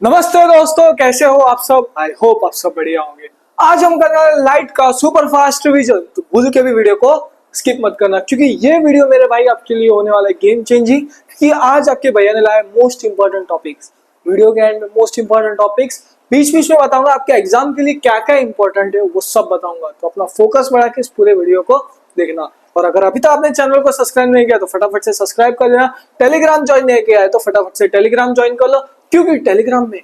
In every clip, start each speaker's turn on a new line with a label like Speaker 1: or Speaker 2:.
Speaker 1: नमस्ते दोस्तों, कैसे हो आप सब। आई होप आप सब बढ़िया होंगे। आज हम करने वाले लाइट का सुपर फास्ट रिवीजन, तो भूल के भी वीडियो को स्किप मत करना क्योंकि ये वीडियो मेरे भाई आपके लिए होने वाला है गेम चेंजिंग। क्योंकि आज आपके भैया ने लाया मोस्ट इंपॉर्टेंट टॉपिक्स। वीडियो के एंड में मोस्ट इंपॉर्टेंट टॉपिक्स बीच बीच में बताऊंगा, आपके एग्जाम के लिए क्या क्या इंपॉर्टेंट है वो सब बताऊंगा। तो अपना फोकस बढ़ा के इस पूरे वीडियो को देखना। और अगर अभी तक आपने चैनल को सब्सक्राइब नहीं किया तो फटाफट से सब्सक्राइब कर लेना। टेलीग्राम ज्वाइन नहीं किया है तो फटाफट से टेलीग्राम ज्वाइन कर लो, क्योंकि टेलीग्राम में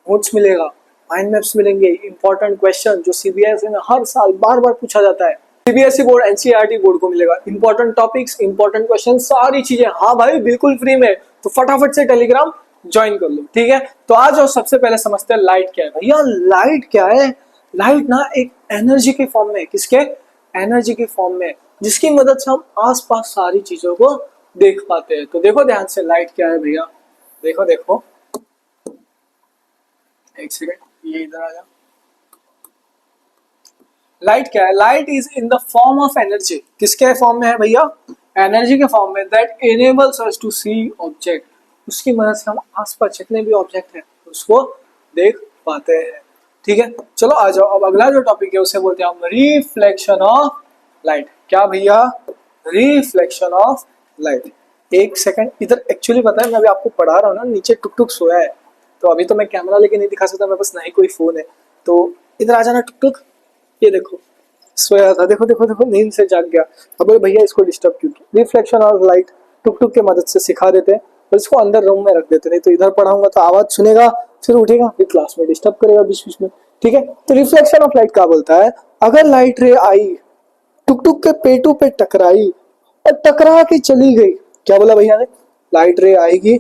Speaker 1: नोट्स मिलेगा, माइंड मैप्स मिलेंगे, इंपॉर्टेंट क्वेश्चन जो सीबीएसई में हर साल बार बार पूछा जाता है, सीबीएसई बोर्ड एनसीईआरटी बोर्ड को मिलेगा। इंपॉर्टेंट टॉपिक्स, इंपॉर्टेंट क्वेश्चन, सारी चीजें, हाँ भाई बिल्कुल फ्री में। तो फटाफट से टेलीग्राम ज्वाइन कर लो, ठीक है। तो आज और सबसे पहले समझते हैं लाइट क्या है। भैया लाइट क्या है? लाइट ना एक एनर्जी के फॉर्म में, किसके? एनर्जी के फॉर्म में, जिसकी मदद से हम आसपास सारी चीजों को देख पाते हैं। तो देखो ध्यान से, लाइट क्या है भैया। देखो देखो, एक सेकेंड, ये इधर आ जा। लाइट क्या है? Light is in the form of energy. किसके फॉर्म में है भैया? एनर्जी के फॉर्म में। That enables us to see object. उसकी मदद से हम आसपास जितने भी ऑब्जेक्ट हैं उसको देख पाते हैं, ठीक है। चलो आ जाओ, अब अगला जो टॉपिक है उसे बोलते हैं हम रिफ्लेक्शन ऑफ लाइट। क्या भैया? Reflection of light. एक सेकंड, इधर एक्चुअली पता है मैं अभी आपको पढ़ा रहा हूँ ना, नीचे टुक टुक सोया है, तो अभी तो मैं कैमरा लेके नहीं दिखा सकता, मेरे पास नहीं कोई फोन है। तो इधर आ जाना टुक टुक, ये देखो सोया था, देखो देखो देखो, नींद से जाग गया। अब बोले भैया इसको डिस्टर्ब क्यों किया? रिफ्लेक्शन ऑफ लाइट टुक टुक के मदद से सिखा देते हैं, और इसको अंदर रूम में रख देते, नहीं तो इधर पढ़ाऊंगा तो आवाज सुनेगा, फिर उठेगा, फिर क्लास में डिस्टर्ब करेगा बीच बीच में, ठीक है। तो रिफ्लेक्शन ऑफ लाइट क्या बोलता है? अगर लाइट रे आई, टुक टुक के पेटू पे टकराई और टकरा के चली गई। क्या बोला भैया ने? लाइट रे आएगी,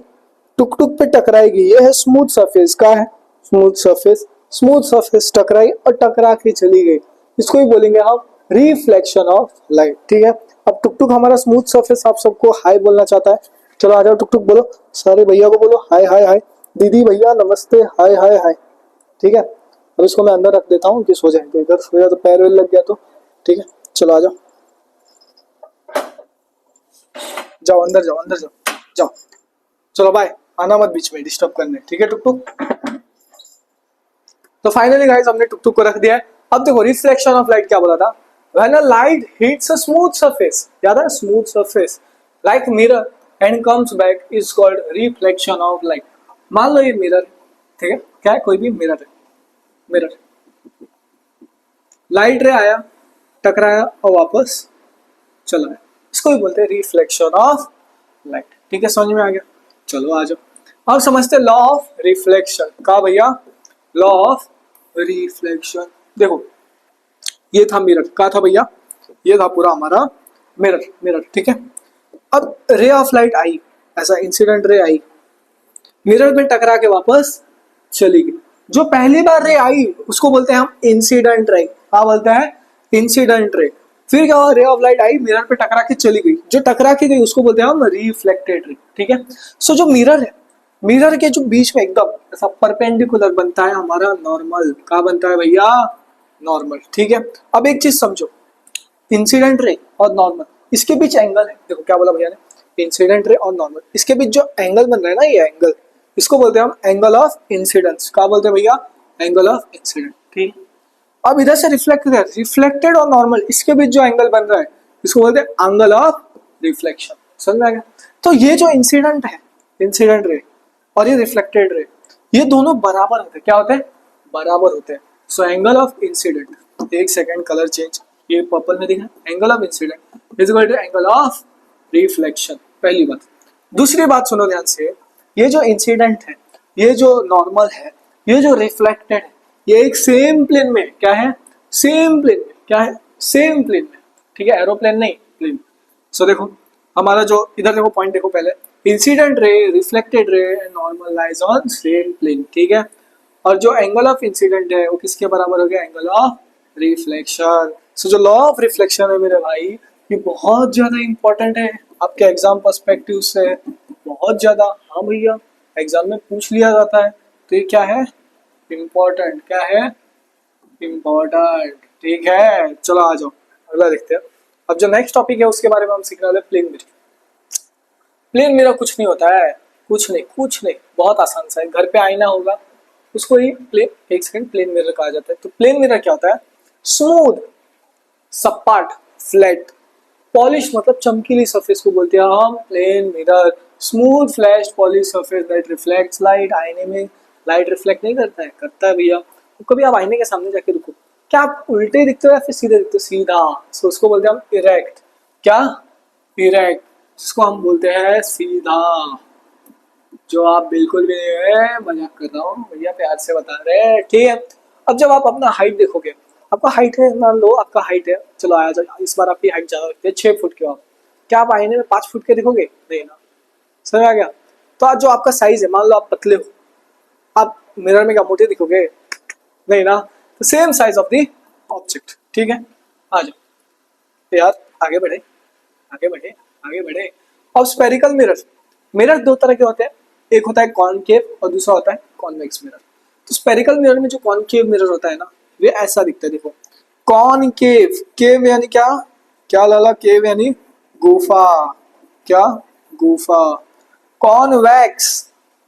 Speaker 1: टुक टुक पे टकराएगी, ये है स्मूथ सरफेस का है, स्मूथ सरफेस, स्मूथ सरफेस टकराई और टकरा के चली गई, इसको ही बोलेंगे हम रिफ्लेक्शन ऑफ लाइट, ठीक है। अब टुक टुक हमारा स्मूथ सरफेस आप सबको हाय बोलना चाहता है, चलो आ जाओ टुक टुक बोलो, सारे भैया को बोलो हाय हाय हाय, दीदी भैया नमस्ते, हाय हाय हाय, ठीक है। अब इसको मैं अंदर रख देता हूँ कि सो जाए, तो इधर सो जाए तो पैर वेर लग गया तो, ठीक है। चलो आ जाओ, जाओ अंदर जाओ, अंदर जाओ, जाओ। चलो बाय, आना मत बीच में डिस्टर्ब करने, ठीक है टुक टुक। तो फाइनली गाइस हमने टुक टुक को रख दिया है। अब देखो रिफ्लेक्शन ऑफ लाइट क्या बोला था? When a light hits a smooth surface, याद है smooth surface like mirror and comes back is called reflection of light. मान लो ये मिरर, ठीक है, क्या है? कोई भी मिरर है, मिरर, लाइट रे आया, टकराया और वापस चला गया, इसको भी बोलते हैं रिफ्लेक्शन ऑफ लाइट, ठीक है। समझ में आ गया? चलो आ जाओ, अब समझते हैं लॉ ऑफ रिफ्लेक्शन का भैया। लॉ ऑफ रिफ्लेक्शन, देखो ये था मिरर, का था भैया? ये था पूरा हमारा मिरर, मिरर, ठीक है। अब रे ऑफ लाइट आई, ऐसा इंसिडेंट रे आई, मिरर में टकरा के वापस चली गई। जो पहली बार रे आई उसको बोलते हैं हम इंसिडेंट रे। क्या बोलते हैं? Incident ray. फिर क्या हुआ? Ray of light I, mirror पे टकरा के चली गई, जो टकरा के गई उसको बोलते हैं हम रिफ्लेक्टेड रे, ठीक है। सो जो मिरर है, मिरर के जो बीच में एकदम ऐसा परपेंडिकुलर बनता है हमारा नॉर्मल। क्या बनता है भैया? नॉर्मल, ठीक है। अब एक चीज समझो, इंसिडेंट रे और नॉर्मल, इसके बीच एंगल है। देखो क्या बोला भैया ने? इंसिडेंट रे और नॉर्मल, इसके बीच जो एंगल बन रहा है ना, ये एंगल, इसको बोलते हैं हम एंगल ऑफ इंसिडेंस। क्या बोलते हैं भैया? एंगल ऑफ इंसिडेंट, ठीक। अब इधर से रिफ्लेक्ट कर, रिफ्लेक्टेड और नॉर्मल, इसके बीच जो एंगल बन रहा है इसको बोलते हैं एंगल ऑफ रिफ्लेक्शन। समझ में आ गया? तो ये जो इंसिडेंट है, इंसिडेंट रे और ये रिफ्लेक्टेड रे, ये दोनों बराबर होते हैं। क्या होते हैं? बराबर होते हैं। सो एंगल ऑफ इंसिडेंट, एक सेकेंड कलर चेंज, ये पर्पल में दिखा, angle of incident is equal to angle of reflection. पहली बात। दूसरी बात सुनो ध्यान से, ये जो इंसिडेंट है, ये जो नॉर्मल है, ये जो रिफ्लेक्टेड है, ये एक सेम प्लेन में, क्या है? सेम प्लेन में, क्या है? सेम प्लेन में, ठीक है, एरोप्लेन नहीं, प्लेन। सो देखो हमारा जो इधर देखो पॉइंट देखो पहले, incident ray, reflected ray and normal lies on same plane, ठीक है। और जो एंगल ऑफ इंसिडेंट है वो किसके बराबर हो गया? Angle of reflection. सो जो लॉ ऑफ रिफ्लेक्शन है मेरे भाई, ये बहुत ज्यादा इंपॉर्टेंट है आपके एग्जाम पर्सपेक्टिव से, बहुत ज्यादा। हाँ भैया, एग्जाम में पूछ लिया जाता है, तो ये क्या है? इम्पोर्टेंट। क्या है? इम्पोर्टेंट, ठीक है। चलो आ जाओ अगला देखते हैं। अब जो नेक्स्ट टॉपिक है उसके बारे में हम सीखने वाले प्लेन मिरर। प्लेन मिरर कुछ नहीं होता है, कुछ नहीं, कुछ नहीं, बहुत आसान सा है। घर पे आईना होगा, उसको ही प्लेन, एक सेकंड, प्लेन मिरर कहा जाता है। तो प्लेन मिरर क्या होता है? स्मूथ, सपाट, फ्लैट। पॉलिश मतलब चमकीली सरफेस को बोलते हैं हम plane mirror. Smooth flash polish surface that reflects light. आईने में लाइट रिफ्लेक्ट नहीं करता है? करता है भैया। तो कभी आप आईने के सामने जाके रुको, क्या आप उल्टे दिखते हो या फिर सीधे दिखते हो? सीधा। सो उसको बोलते हैं हम इरेक्ट। क्या? इरेक्ट, जिसको हम बोलते हैं सीधा। जो आप बिल्कुल भी नहीं है, मजाक कर रहा हूँ भैया, प्यार से बता रहे हैं, ठीक है। अब जब आप अपना हाइट देखोगे, आपका हाइट है, मान लो आपका हाइट है, चलो आया जाओ, इस बार आपकी हाइट ज्यादा रखते हैं, 6 फुट के हो आप, क्या आप आईने में 5 फुट के दिखोगे? नहीं ना। समझ आ गया? तो आज जो आपका साइज है, मान लो आप पतले हो, आप मिरर में क्या मोटे दिखोगे? नहीं ना। तो same size of the object, ठीक है। आ जाओ यार, आगे बढ़े, आगे बढ़े, आगे बढ़े। अब स्पेरिकल मिरर, मिरर दो तरह के होते हैं, एक होता है कॉनकेव और दूसरा होता है कॉन्वेक्स मिरर। तो स्पेरिकल मिरर में जो कॉनकेव मिरर होता है ना, वे ऐसा दिखता है, देखो। कॉनकेव, केव यानी क्या? क्या लाला? केव यानी गुफा। क्या? गुफा। कॉन्वेक्स,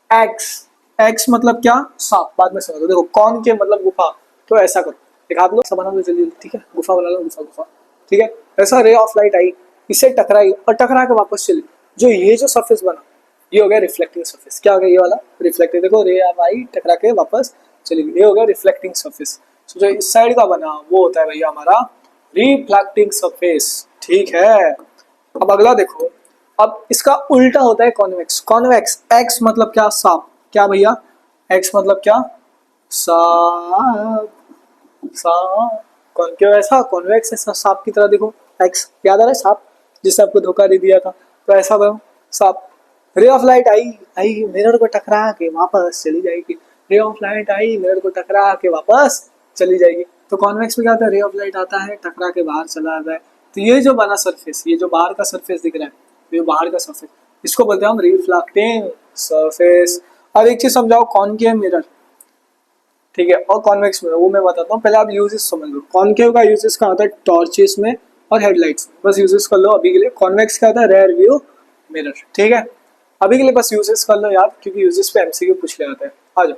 Speaker 1: एक्स, एक्स मतलब क्या? सांप। बाद में समझो, देखो कॉनकेव मतलब गुफा। तो ऐसा करो, एक हाथ लो, सब बना लो जल्दी, ठीक है, गुफा बना लो, गुफा गुफा, ठीक है। ऐसा रे ऑफ लाइट आई, इससे टकराई और टकरा के वापस चली, जो ये जो सरफेस बना, ये हो गया रिफ्लेक्टिंग सरफेस। क्या हो गया? ये वाला रिफ्लेक्टिंग। देखो रे आई, टकरा के वापस चली गई, ये हो गया रिफ्लेक्टिंग सरफेस। तो जो इस साइड का बना वो होता है भैया हमारा रिफ्लेक्टिंग सरफेस, ठीक है। अब अगला देखो, अब इसका उल्टा होता है कॉन्वेक्स। कॉन्वेक्स, एक्स मतलब क्या? सांप। क्या भैया? एक्स मतलब क्या? सांप। सांप। कॉन्केव ऐसा, कॉन्वेक्स ऐसा, सांप की तरह देखो। एक्स याद आ रहा है? सांप जिसने आपको धोखा दे दिया था, तो ऐसा बनो सांप। Ray of light I, I mirror को टकरा के वापस चली जाएगी। Ray of light I, mirror को टकरा के वापस चली जाएगी। तो कॉन्वेक्स में क्या होता है? रे ऑफ लाइट आता है, टकरा के बाहर चला जाता है। तो ये जो बना सरफेस, ये जो बाहर का सरफेस दिख रहा है, ये बाहर का सरफेस, इसको बोलते हैं हम रिफ्लेक्टिंग सरफेस। अब एक चीज समझाओ, कॉनकेव मिरर, ठीक है, और कॉन्वेक्स मिरर, वो मैं बताता हूँ। पहले आप यूजेस समझ लो। कॉनकेव का यूजेस कहाँ होता है? टॉर्चेस में और हेडलाइट्स में, बस यूजेस कर लो अभी के लिए। कॉन्वेक्स क्या होता है? रेयर व्यू मिरर, ठीक है। अभी के लिए बस यूजेस कर लो याद, क्योंकि यूजेस पे एमसीक्यू पूछ ले जाते हैं। आ जाओ,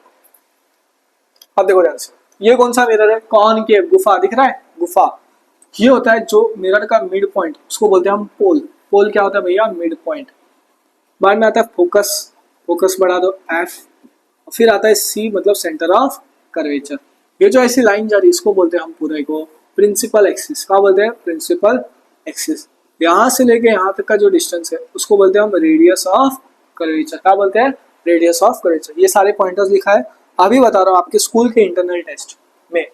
Speaker 1: अब देखो ध्यान से, ये कौन सा मिरर है? कॉनकेव, गुफा दिख रहा है, गुफा। ये होता है जो मिरर का मिड पॉइंट, उसको बोलते हैं हम पोल। पोल क्या होता है भैया? Mid point. बाद में आता है फोकस, फोकस बढ़ा दो एफ, फिर आता है सी मतलब सेंटर ऑफ कर्वेचर। ये जो ऐसी लाइन जा रही है, इसको बोलते हैं हम पूरे को प्रिंसिपल एक्सिस। क्या बोलते हैं? Principal axis. यहाँ से लेके यहाँ तक का जो डिस्टेंस है, उसको बोलते हैं हम रेडियस ऑफ कर्वेचर। क्या बोलते हैं? Radius of curvature. ये सारे पॉइंटर्स लिखा है, अभी बता रहा हूँ। आपके स्कूल के इंटरनल टेस्ट में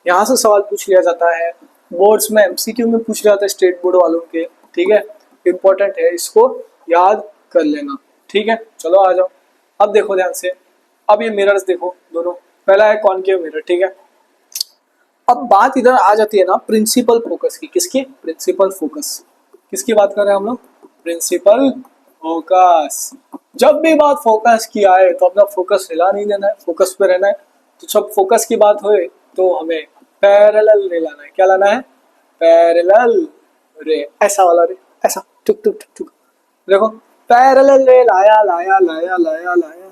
Speaker 1: यहाँ से सवाल पूछ लिया जाता है, बोर्ड्स में एमसीक्यू में पूछ लिया जाता है, स्टेट बोर्ड वालों के, ठीक है। इंपॉर्टेंट है, इसको याद कर लेना, ठीक है। चलो आ जाओ, अब देखो ध्यान से। अब ये मिरर्स देखो दोनों, पहला है कॉनकेव मिरर, ठीक है। अब बात इधर आ जाती है ना प्रिंसिपल फोकस की। किसकी? Principal focus. किसकी बात कर रहे हैं हम लोग? Principal focus. जब भी बात फोकस की आए तो अपना फोकस हिला नहीं देना है, फोकस पे रहना है। तो जब फोकस की बात होए तो हमें पैरेलल रे लाना है। क्या लाना है? पैरेलल रे, ऐसा वाला रे, ऐसा टुक टुक टुक टुक। देखो पैरेलल रे लाया लाया लाया लाया लाया,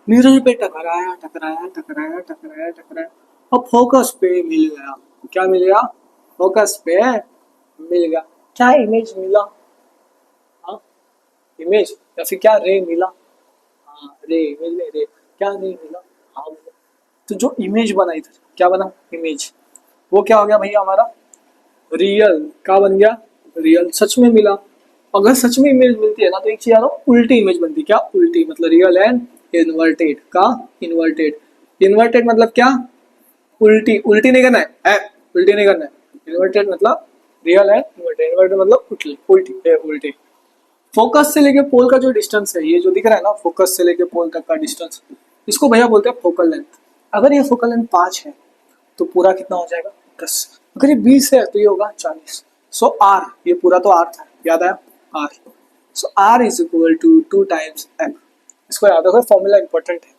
Speaker 1: मिरर पे टकराया टकराया टकराया टकराया टकराया, अब फोकस पे मिल गया। क्या मिल गया? फोकस पे मिल गया। क्या इमेज मिला? हाँ, इमेज या फिर क्या रे मिला? हाँ रे, इमेज में रे, क्या रे मिला? हाँ मिला। तो जो इमेज बना इधर, क्या बना? इमेज। वो क्या हो गया भैया हमारा? रियल। क्या बन गया? रियल। सच में मिला। अगर सच में इमेज मिलती है ना, तो एक चीज याद हो, उल्टी इमेज बनती है। क्या? उल्टी मतलब रियल एंड इन्वर्टेड। का? इन्वर्टेड। इन्वर्टेड मतलब क्या? उल्टी। उल्टी नहीं करना है, उल्टी नहीं करना है। इन्वर्टेड मतलब रियल है, इन्वर्टेड। इन्वर्टेड मतलब उल्टी, उल्टी है, उल्टी। फोकस से लेके पोल का जो डिस्टेंस है, ये जो दिख रहा है ना, फोकस से लेके पोल तक का डिस्टेंस, इसको भैया बोलते हैं फोकल लेंथ। अगर ये फोकल लेंथ 5 है तो पूरा कितना हो जाएगा? 10। अगर ये 20 है तो ये होगा 40। सो आर, ये पूरा तो आर था, याद आया? R. So R is equal to 2 times F. इसको याद रखो, फॉर्मूला इंपॉर्टेंट है,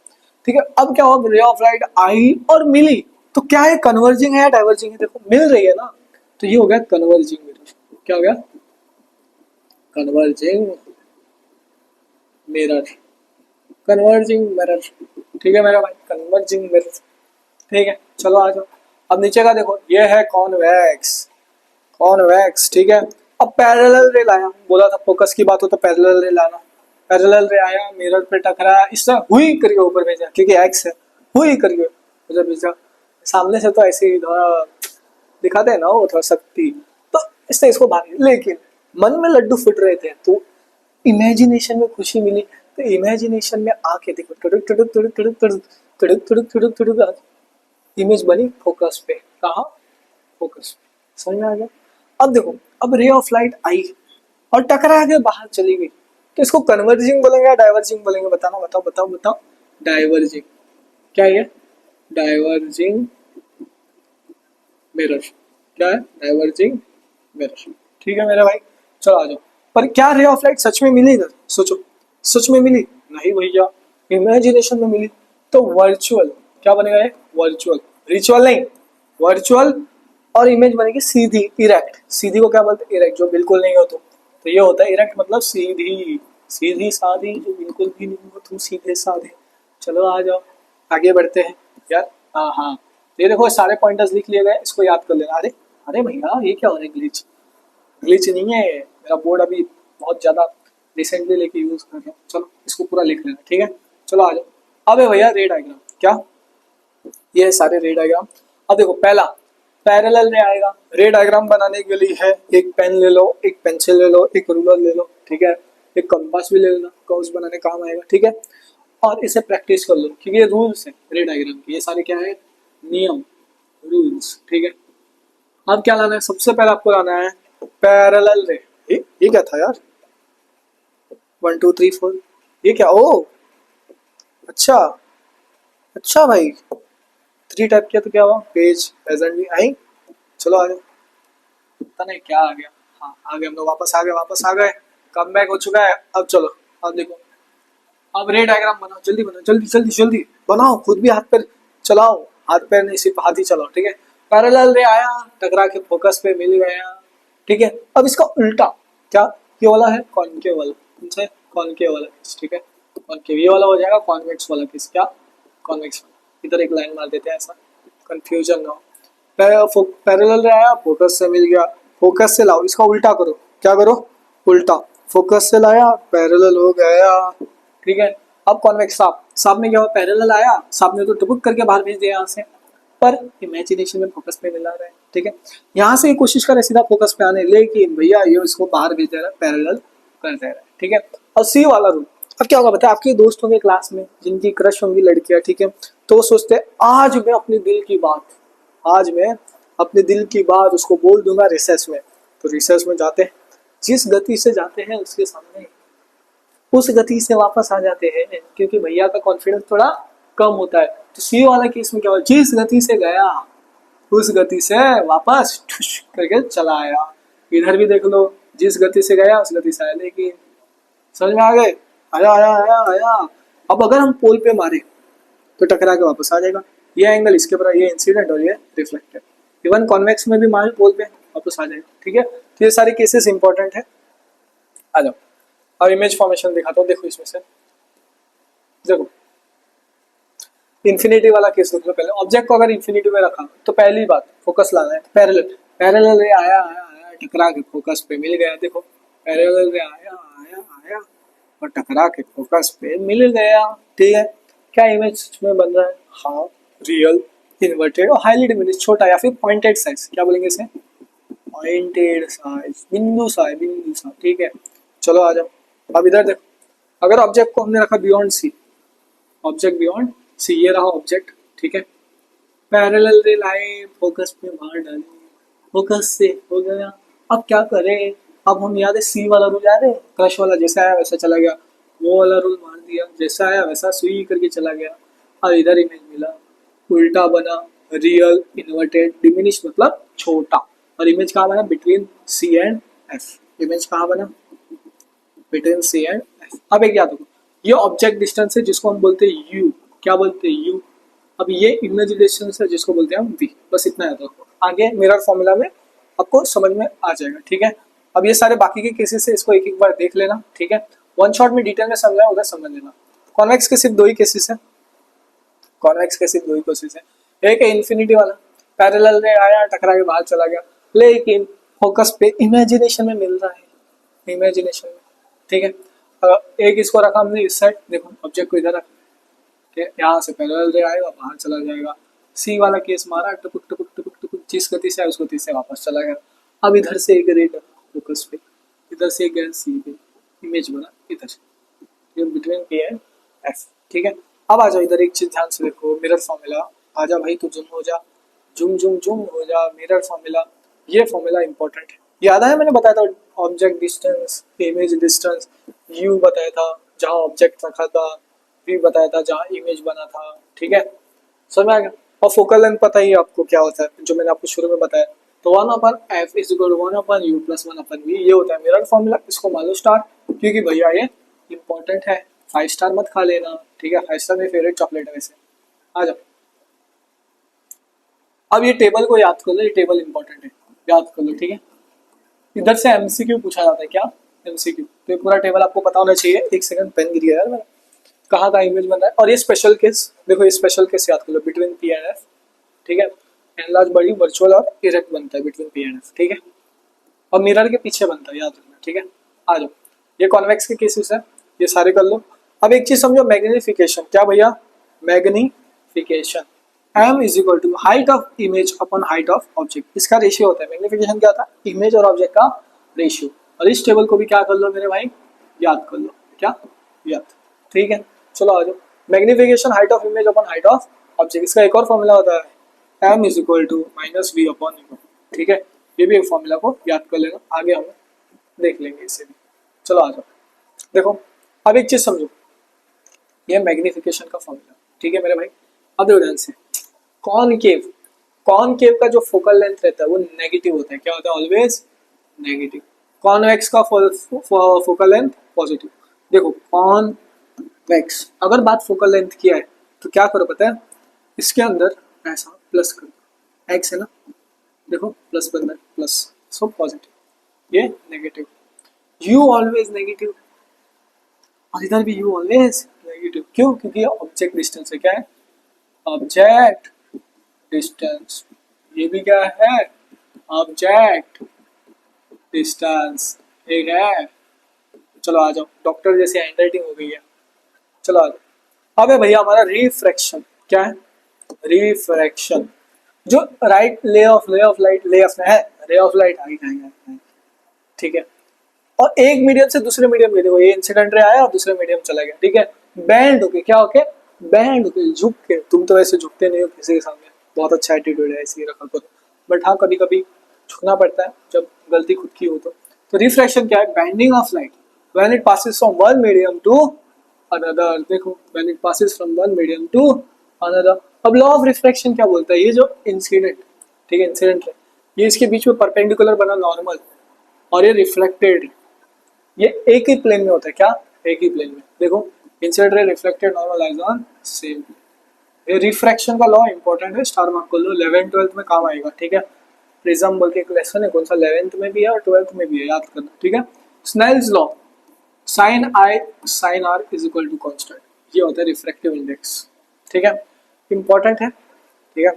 Speaker 1: ठीक है। अब क्या हुआ? रे ऑफ लाइट आई और मिली, तो क्या है? कन्वर्जिंग है या डाइवर्जिंग है? देखो मिल रही है ना, तो ये हो गया कन्वर्जिंग मिरर। क्या हो गया? कन्वर्जिंग मिरर, कन्वर्जिंग मिरर, ठीक है मेरा भाई, कन्वर्जिंग मिरर, ठीक है। चलो आ जाओ, अब नीचे का देखो, ये है कॉन्वेक्स, कॉन्वेक्स, ठीक है। अब पैरेलल रे लाया, बोला था फोकस की बात हो तो पैरेलल रे लाना, पैरेलल रे आया, मिरर पे टकराया, इससे हुई करके ऊपर भेजा, क्योंकि एक्स है, हुई करके उधर भेजा। सामने से तो ऐसे ही थोड़ा दिखाते हैं ना वो थोड़ा शक्ति, तो इसने इसको भाग, लेकिन मन में लड्डू फुट रहे थे, तो इमेजिनेशन में खुशी मिली, तो इमेजिनेशन में आके देखो, टुडुक टुडुक टुडुक टुडुक टुडुक टुडुक टुडुक टुडुक टुडुक, इमेज बनी फोकस पे, कहा, फोकस पे, समझ में आ गया। अब देखो, अब रे ऑफ लाइट आई और टकरा के बाहर चली गई, तो इसको कन्वर्जिंग बोलेंगे या डाइवर्जिंग बोलेंगे, बताना, बताओ बताओ बताओ। डाइवर्जिंग, क्या ये, डाइवर्जिंग मिरर, क्या है, डाइवर्जिंग मिरर, ठीक है मेरे भाई। चलो आ जाओ, पर क्या रे ऑफ लाइट सच में मिली इधर, सोचो, सच में मिली नहीं भैया, इमेजिनेशन में मिली, तो वर्चुअल, क्या बनेगा ये, वर्चुअल, रिचुअल नहीं, वर्चुअल, और इमेज बनेगी सीधी, इरेक्ट, सीधी को क्या बोलते हैं, इरेक्ट, जो बिल्कुल नहीं हो तो ये होता है इरेक्ट, मतलब सीधी, सीधी सादी, जो बिल्कुल भी नहीं हो तुम सीधे साधे। चलो आ जाओ, आगे बढ़ते हैं यार। हाँ हाँ, ये देखो सारे पॉइंटर्स लिख लिए गए, इसको याद कर लेना। अरे अरे भैया ये क्या हो रहा है, ग्लिच, ग्लिच नहीं है, मेरा बोर्ड अभी बहुत ज्यादा रिसेंटली लेके यूज कर रहा हूँ। चलो इसको पूरा लिख लेना, ठीक है। चलो आ जाओ, अब है भैया रे डायग्राम, क्या, ये है सारे रे डायग्राम। अब देखो पहला पैरेलल रे आएगा, रे डायग्राम बनाने के लिए है, एक पेन ले लो, एक पेंसिल ले लो, एक रूलर ले लो, ठीक है, एक कंपास भी ले लेना, कर्व्स बनाने काम आएगा, ठीक है। और इसे प्रैक्टिस कर लो, क्योंकि ये रूल्स है रे डायग्राम के, ये सारे क्या है, नियम, रूल्स, ठीक है। अब क्या लाना है, सबसे पहले आपको लाना है पैरेलल रे, ये क्या था यार, 1 2 3 4, ये क्या, ओ अच्छा, अच्छा भाई, 3 टाइप किया तो क्या हुआ, पेज प्रेजेंट भी आई। चलो आ जाओ, पता नहीं क्या आ गया, हाँ आ गए हम लोग, वापस आ गए, वापस आ गए, कम बैक हो चुका है। अब चलो, अब देखो, अब रे डायग्राम बनाओ, जल्दी बनाओ, जल्दी जल्दी जल्दी बनाओ, खुद भी हाथ पैर चलाओ, हाथ पैर नहीं सिर्फ हाथ ही चलाओ, ठीक है। पैरेलल रे आया, टकरा के फोकस पे मिल गया, ठीक है। अब इसका उल्टा, क्या, ये वाला है कॉनकेव वाला, कौन सा है, कॉनकेव वाला, ठीक है, कॉनकेव, ये वाला हो जाएगा कॉन्वेक्स वाला किस, क्या, कॉन्वेक्स वाला। इधर एक लाइन मार देते हैं, ऐसा कंफ्यूजन ना हो। पैरेलल रे आया, फोकस से मिल गया, फोकस से लाओ, इसका उल्टा करो, क्या करो, उल्टा, फोकस से लाया, पैरेलल हो गया, ठीक है। अब कॉन्वेक्स साफ, साफ में क्या हुआ, पैरेलल आया, साफ ने तो टुपुक करके बाहर भेज दिया यहाँ से, पर इमेजिनेशन में फोकस पे मिला रहा है, ठीक है। यहाँ से कोशिश करे सीधा फोकस पे आने, लेकिन भैया ये इसको बाहर भेज दे रहा है, पैरेलल कर दे रहा है, ठीक है। और सी वाला रूल, अब क्या होगा बता, आपके दोस्त होंगे क्लास में जिनकी क्रश होंगी लड़कियां, ठीक है, तो वो सोचते हैं आज मैं अपने दिल की बात, आज मैं अपने दिल की बात उसको बोल दूंगा रिसेस में, तो रिसेस में जाते हैं, जिस गति से जाते हैं उसके सामने उस गति से वापस आ जाते हैं, क्योंकि भैया का कॉन्फिडेंस थोड़ा कम होता है। तो सी वाला केस में क्या हुआ, जिस गति से गया उस गति से वापस ठुश करके चला आया। इधर भी देख लो, जिस गति से गया उस गति से आया, लेकिन समझ में आ गए, आया आया आया आया। अब अगर हम पोल पे मारे तो टकरा के वापस आ जाएगा, ये एंगल इसके ऊपर, ये इंसिडेंट और ये रिफ्लेक्टेड। इवन कॉन्वेक्स में भी मारे पोल पे वापस आ जाएगा, ठीक है। तो ये सारे केसेस इंपॉर्टेंट है। आ जाओ, अब इमेज फॉर्मेशन दिखाता हूँ, देखो इसमें से, देखो इन्फिनिटी वाला केस देख लो। पहले ऑब्जेक्ट को अगर इन्फिनिटी में रखा तो पहली बात फोकस लाना है, पैरेलल, पैरेलल रे आया आया आया, टकरा के फोकस पे मिल गया, देखो पैरेलल रे आया आया आया और टकरा के फोकस पे मिल गया, ठीक है। क्या इमेज में बन रहा है, हाँ रियल, इन्वर्टेड और हाईली डिमिनिश, छोटा या फिर पॉइंटेड साइज, क्या बोलेंगे इसे, पॉइंटेड साइज, बिंदु सा, बिंदु सा, ठीक है। चलो आ जाओ, अब इधर देखो, अगर ऑब्जेक्ट को हमने रखा beyond C, object beyond C, ये रहा ऑब्जेक्ट, ठीक है। पैरेलल रे लाए, फोकस पे मार डाली, फोकस से हो गया। अब क्या करें, अब हम याद है सी वाला रूल याद है, क्रश वाला, जैसा आया वैसा चला गया, वो वाला रूल मार दिया, जैसा आया वैसा सुई करके चला गया। और इधर इमेज मिला, उल्टा बना, रियल, इन्वर्टेड, डिमिनिश मतलब छोटा, और इमेज कहाँ बना, between C and F, image कहाँ बना, बिटवीन सी एंड एफ। अब एक याद रखो, ये ऑब्जेक्ट डिस्टेंस है जिसको हम बोलते हैं यू, क्या बोलते हैं यू। अब ये इमेज डिस्टेंस है जिसको बोलते हैं हम वी, बस इतना याद रखो, आगे मिरर फॉर्मूला में आपको समझ में आ जाएगा, ठीक है। अब ये सारे बाकी के केसेस है, इसको एक एक बार देख लेना, ठीक है। वन शॉट में डिटेल में समझाया उधर समझ लेना। कॉन्वेक्स के सिर्फ दो ही केसेस है, कॉन्वेक्स के सिर्फ दो ही केसेस है। एक है इन्फिनिटी वाला, पैरेलल रे आया टकरा के बाहर चला गया, लेकिन फोकस पे इमेजिनेशन में मिल रहा है, इमेजिनेशन में, ठीक है। एक इसको रखा हमने इस साइड, देखो ऑब्जेक्ट को इधर रखा, यहाँ से पैरेलल रे आएगा बाहर चला जाएगा। सी वाला केस मारा, टपुक टपुक टपुक टपुक जिस गति से आया उस गति से वापस चला गया। अब इधर से एक रे फोकस पे, इधर से एक गया सी पे, इमेज बना इधर से बिटवीन पी एंड एफ, ठीक है। अब आ जाओ इधर, एक चीज ध्यान से देखो, मिरर फॉर्मूला। आजा भाई तू जूम हो जा, जूम जूम जूम हो जा, मिरर फॉर्मूला। ये फॉर्मूला इंपॉर्टेंट है, याद है मैंने बताया था object distance, image distance, you बताया था जहाँ ऑब्जेक्ट रखा था, वी बताया था जहाँ इमेज बना था, ठीक है, समझ में आ गया। और फोकल लेंथ पता ही आपको क्या होता है, जो मैंने आपको शुरू में बताया, तो 1/f is equal to 1/u plus 1/v, ये होता है मिरर फॉर्मूला। इसको मान लो स्टार, क्योंकि भैया ये इंपॉर्टेंट है, 5 स्टार मत खा लेना, ठीक है, 5 स्टार मेरी फेवरेट चॉकलेट है वैसे। आ जाओ, अब ये टेबल को याद कर लो, ये टेबल इंपॉर्टेंट है, याद कर लो, ठीक है। इधर से एमसीक्यू पूछा जाता है, क्या एमसीक्यू, तो ये पूरा टेबल आपको पता होना चाहिए। एक सेकंड, पेन गिर गया यार मेरा, कहाँ का इमेज बन रहा है। और ये स्पेशल केस देखो, ये स्पेशल केस याद कर लो, बिटवीन पी एंड एफ, ठीक है। एनलार्ज बड़ी वर्चुअल और इरेक्ट बनता है बिटवीन पी एंड एफ, ठीक है, और मिरर के पीछे बनता है, याद रखना, ठीक है। आ जाओ, ये कॉन्वेक्स के केसेस है, ये सारे कर लो। अब एक चीज समझो, मैग्निफिकेशन, क्या भैया, magnification, m is equal to height of image upon height of object, इसका रेशियो होता है। मैग्निफिकेशन क्या था, इमेज और ऑब्जेक्ट का रेशियो। और इस टेबल को भी क्या कर लो मेरे भाई, याद कर लो, क्या याद, ठीक है। चलो आ जाओ, magnification height of image upon height of object, इसका एक और फॉर्मूला होता है, m is equal to minus v upon u, ठीक है। ये भी एक फॉर्मूला को याद कर लेना, आगे हम देख लेंगे इसे भी। चलो आ जाओ, देखो अब एक चीज समझो, ये मैग्निफिकेशन का फॉर्मूला, ठीक है मेरे भाई। अब देखो ध्यान से, कॉनकेव, कॉनकेव का जो फोकल लेंथ रहता है वो नेगेटिव होता है, क्या होता है, ऑलवेज नेगेटिव। कॉन्वेक्स का फोकल लेंथ पॉजिटिव। देखो कॉन्वेक्स, अगर बात फोकल लेंथ की है तो क्या करो पता है, इसके अंदर ऐसा प्लस करो, एक्स है ना, देखो प्लस बन रहा है, प्लस, सो पॉजिटिव, ये नेगेटिव। यू ऑलवेज नेगेटिव, और इधर भी यू ऑलवेज नेगेटिव, क्यों, क्योंकि ऑब्जेक्ट डिस्टेंस है, क्या है, ऑब्जेक्ट डिस्टेंस। ये भी क्या है, ऑब्जेक्ट डिस्टेंस, एक है। चलो आ जाओ, डॉक्टर जैसी हैंडराइटिंग हो गई है। चलो आ जाओ, अब है भैया हमारा रिफ्रैक्शन, क्या है, रिफ्रैक्शन, जो right ray of light, ray of है, रे ऑफ लाइट आएगा, ठीक है। और एक मीडियम से दूसरे मीडियम में, देखो ये इंसिडेंट रे आया और दूसरे मीडियम चला गया, ठीक है। बैंड होके, क्या होके, बैंड होके, झुक के, तुम तो वैसे झुकते नहीं हो किसी के सामने, बहुत अच्छा एटीट्यूड है इसलिए रखा करो, बट हाँ कभी कभी झुकना पड़ता है जब गलती खुद की हो तो रिफ्रैक्शन क्या है, bending of light when it passes from one medium to another. देखो when it passes from one medium to another. अब लॉ ऑफ रिफ्रैक्शन क्या बोलता है, ये जो इंसिडेंट, ठीक है, इंसिडेंट है, ये इसके बीच में परपेंडिकुलर बना नॉर्मल, और ये रिफ्लेक्टेड, ये एक ही प्लेन में होता है, क्या, एक ही प्लेन में। देखो incident ray reflected normal lies on same. ये रिफ्रैक्शन का लॉ इंपॉर्टेंट है, स्टार मार्क कर लो, 11th 12th में काम आएगा, ठीक है। प्रिज्म बोल के एक लेसन है, कौन सा 11th में भी है और 12th में भी है, याद करना, ठीक है। Snell's law, sine i sine r is equal to constant, ये होता है रिफ्रैक्टिव इंडेक्स, ठीक है, इंपॉर्टेंट है, ठीक है।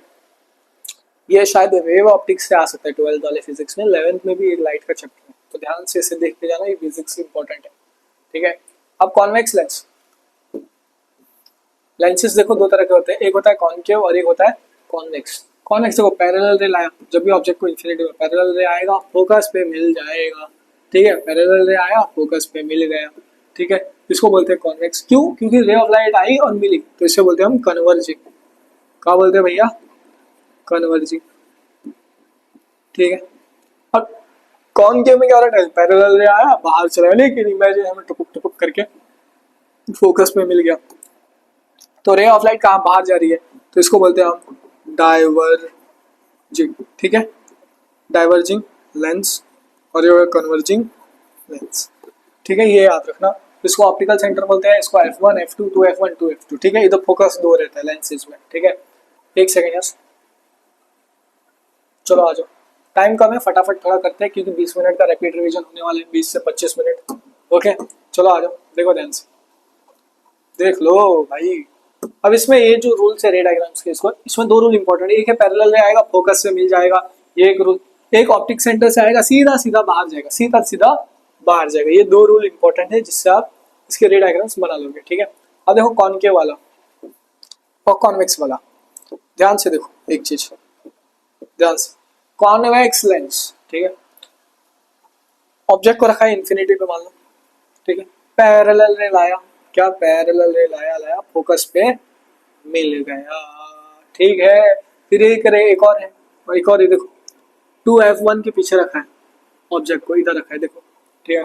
Speaker 1: ये शायद वेव ऑप्टिक्स से आ सकता है 12th वाले फिजिक्स में, 11th में भी एक लाइट का चैप्टर है, तो ध्यान से इसे देखते जाना, ये फिजिक्स इंपॉर्टेंट है, ठीक है। अब कॉन्वेक्स लेंस, लेंसेज देखो दो तरह के होते हैं, एक होता है कॉनकेव और एक होता है कॉन्वेक्स। कॉन्वेक्स देखो, पैरेलल रे लाया, जब भी ऑब्जेक्ट को इन्फिनिटी में पैरेलल रे आएगा फोकस पे मिल जाएगा, ठीक है, पैरेलल रे आया फोकस पे मिल गया, ठीक है, इसको बोलते हैं कॉन्वेक्स। क्यों, क्योंकि रे ऑफ लाइट आई और मिली, तो इसे बोलते हैं हम कन्वर्जिंग। क्या बोलते हैं भैया, कन्वर्जिंग, ठीक है। अब कॉनकेव में क्या हो रहा है, पैरेलल रे आया बाहर चला गया, लेकिन इमेजिन हमें टपक टपक करके फोकस में मिल गया, तो रे ऑफ लाइट कहाँ बाहर जा रही है, तो इसको बोलते हैं हम डाइवर्जिंग, ठीक है, डाइवर्जिंग लेंस और ये कन्वर्जिंग लेंस, ठीक है, ये याद रखना। इसको ऑप्टिकल सेंटर बोलते हैं, इसको F1 F2 2F1 2F2, ठीक है। इधर फोकस दो रहता है लेंसेज में, ठीक है। एक सेकेंड यस, चलो आ जाओ, टाइम कम है, फटाफट थोड़ा करते हैं क्योंकि 20 मिनट का रैपिड रिवीजन होने वाले हैं, 20 से 25 मिनट ओके चलो आ जाओ, देखो ध्यान से, देख लो भाई। अब इसमें ये जो रूल्स है रे डायग्राम्स के, इसमें दो रूल इंपॉर्टेंट है। एक है पैरेलल रे आएगा, फोकस से मिल जाएगा, ये एक रूल। एक ऑप्टिक सेंटर से आएगा, सीधा सीधा बाहर जाएगा, सीधा सीधा बाहर जाएगा। ये दो रूल इंपॉर्टेंट है जिससे आप इसके रे डायग्राम्स बना लोगे, ठीक है। अब देखो कॉनकेव वाला और कॉन्वेक्स वाला, ध्यान से देखो एक चीज, ध्यान से। कॉन्वेक्स लेंस, ठीक है, ऑब्जेक्ट को रखा है इन्फिनिटी पे मान लो, ठीक है। पैरेलल रे लाया, क्या पैरेलल रे लाया, लाया फोकस पे मिल गया, ठीक है। फिर एक रे एक और है, और एक और ये देखो 2F1 के पीछे रखा है ऑब्जेक्ट को, इधर रखा है देखो, ठीक है।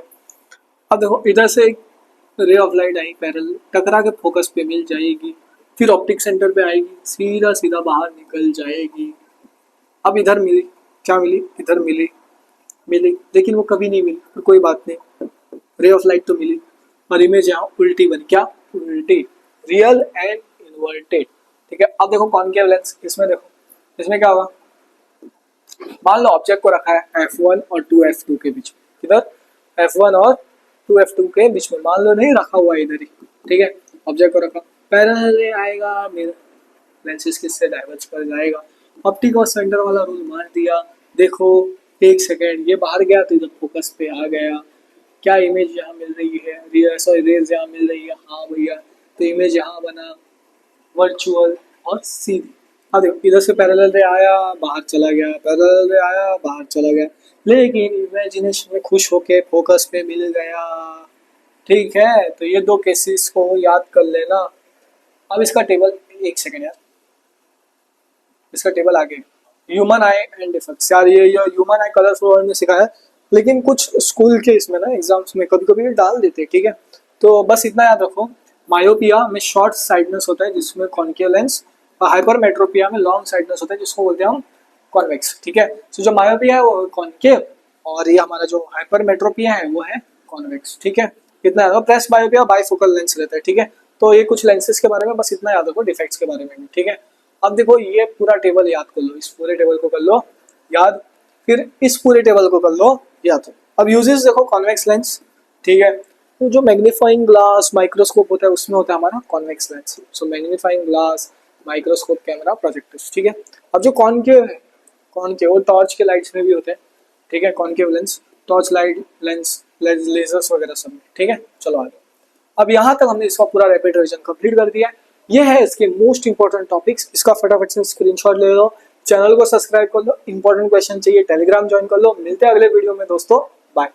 Speaker 1: अब देखो इधर से एक ray of light I parallel, टकरा के फोकस पे मिल जाएगी, फिर ऑप्टिक सेंटर पे आएगी, सीधा सीधा बाहर निकल जाएगी। अब इधर मिली, क्या मिली, इधर मिली, मिली लेकिन वो कभी नहीं मिली, पर कोई बात नहीं, रे ऑफ लाइट तो मिली। और इमेज यहाँ उल्टी बनी, क्या उल्टी, रियल एंड इन्वर्टेड, ठीक है। अब देखो कॉनकेव लेंस, इसमें देखो, इसमें क्या होगा, मान लो ऑब्जेक्ट को रखा है F1 और 2F2 के बीच में, किधर, F1 और 2F2 के बीच में, मान लो नहीं रखा हुआ इधर ही, ठीक है। ऑब्जेक्ट को रखा, पैरेलल रे आएगा, मेरा लेंसेज किससे डाइवर्ज कर जाएगा, ऑप्टिक और सेंटर वाला रूल मार दिया। देखो एक सेकेंड, ये बाहर गया तो इधर फोकस पे आ गया, क्या इमेज यहाँ मिल रही है, सॉरी रेज यहाँ मिल रही है, हाँ भैया, तो इमेज यहाँ बना वर्चुअल और सीधी। अब देखो इधर से पैरेलल रे आया, बाहर चला गया, पैरेलल रे आया, बाहर चला गया, लेकिन इमेजिनेशन में खुश होके फोकस पे मिल गया, ठीक है। तो ये दो केसेस को याद कर लेना। अब इसका टेबल, एक सेकेंड यार, इसका टेबल आगे, ह्यूमन आई एंड डिफेक्ट्स, यार ये ह्यूमन आई कलरफुल वर्ल्ड में सिखाया है, लेकिन कुछ स्कूल के इसमें ना एग्जाम्स में कभी कभी डाल देते हैं, ठीक है। तो बस इतना याद रखो, मायोपिया में शॉर्ट साइडनेस होता है जिसमें कॉन्केव लेंस, और हाइपरमेट्रोपिया में लॉन्ग साइडनेस होता है जिसको बोलते हैं हम कॉन्वेक्स, ठीक है। तो जो मायोपिया है वो कॉन्केव, और ये हमारा जो हाइपरमेट्रोपिया है वो है कॉन्वेक्स, ठीक है। इतना याद रखो। प्रेस मायोपिया बाइफोकल लेंस रहता है, ठीक है। तो ये कुछ लेंसेज के बारे में बस इतना याद रखो, डिफेक्ट्स के बारे में भी, ठीक है। अब देखो ये पूरा टेबल याद कर लो, इस पूरे टेबल को कर लो याद, फिर इस पूरे टेबल को कर लो याद। अब यूजेस देखो, कॉन्वेक्स लेंस, ठीक है। तो जो मैग्नीफाइंग ग्लास माइक्रोस्कोप होता है उसमें होता है हमारा convex lens, so magnifying glass, microscope, camera, projectors, ठीक है। अब जो कॉनकेव है, कॉनकेव वो टॉर्च के लाइट्स में भी होते हैं, ठीक है। Concave lens torch light lens, lasers वगैरह सब में, ठीक है। चलो आगे। अब यहाँ तक हमने इसका पूरा रैपिड रिवीजन कंप्लीट कर दिया है। ये है इसके मोस्ट इंपॉर्टेंट टॉपिक्स, इसका फटाफट से स्क्रीनशॉट ले लो, चैनल को सब्सक्राइब कर लो, इंपॉर्टेंट क्वेश्चन चाहिए टेलीग्राम ज्वाइन कर लो। मिलते हैं अगले वीडियो में दोस्तों, बाय।